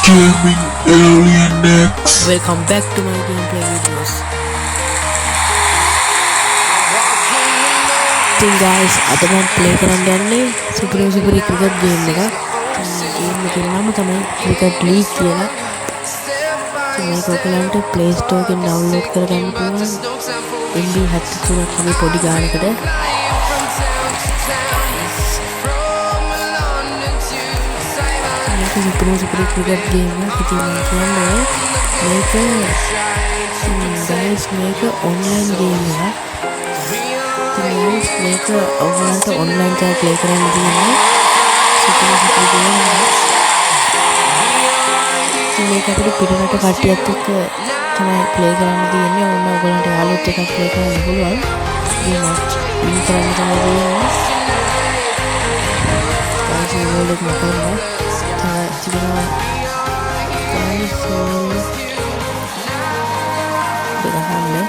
Gaming Alien X. Welcome back to my gameplay videos. So guys, අද මම play කරන්න යන්නේ super cricket game එක. game එකේ නම තමයි Cricket League කියලා. මේක ඔයගලන්ට Play Store එකෙන් download කරගන්න පුළුවන්. MB 73ක් වගේ පොඩි ගානකට. super cricket game එක ඉතින් මම කියන්නේ මේක online game එකක්. මේක ඔයගලන්ට online එකේ play කරන්න තියෙන්නේ super game එක. මේක අපිට පිටරට කට්ටියත් එක්ක තමයි play කරන්න තියෙන්නේ. ඕන ඔයගලන්ට යාළුවොත් එක්ක play කරන්න පුළුවන්. මේ match win කරන්න තමයි තියෙන්නේ. guys world එක මොකක්ද? Cuma guys dengan ya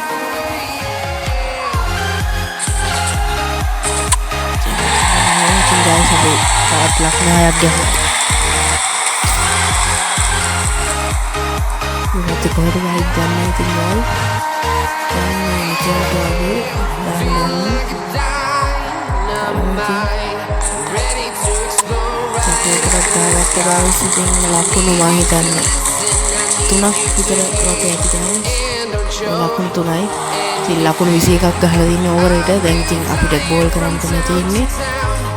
tinggal sampai saat laknya ya dia nanti kalau ada baik jamnya tinggal dan mencoba lagi guys ඉතින් ලකුණු මම හිතන්නේ 3ක් විතර වගේ ඇති ගන්න. ලකුණු 3යි. ඉතින් ලකුණු 21ක් ගහලා දින්නේ ඕවර් එකට. දැන් ඉතින් අපිට බෝල් කරන්න තමයි තියෙන්නේ.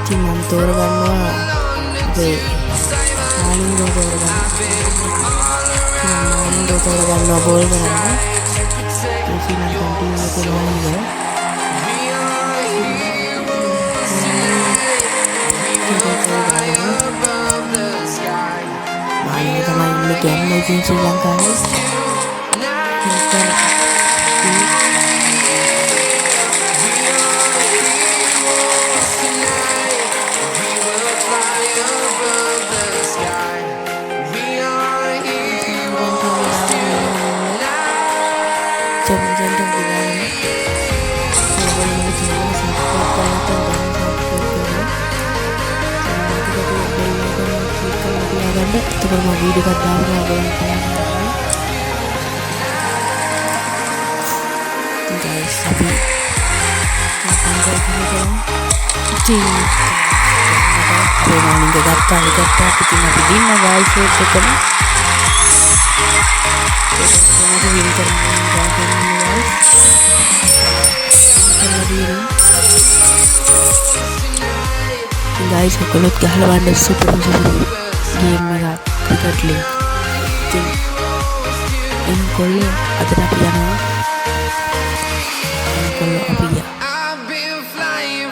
ඉතින් මම තෝරගන්නවා අපේ මාලින්ගෝ තෝරගන්නවා බෝල් කරන්න. ඉතින් මම කන්ටිනියු කරනවා. Ini sama ini game lagi Sri Lanka guys. Kita mau video dekat dalam guys, tapi memang kita pindah guys itu kan guys kalau kalau ada super game එක Cricket League. ඉතින් එන්කොල්ල අදට අපි යනවා. එන්කොල්ල අපි ගියා.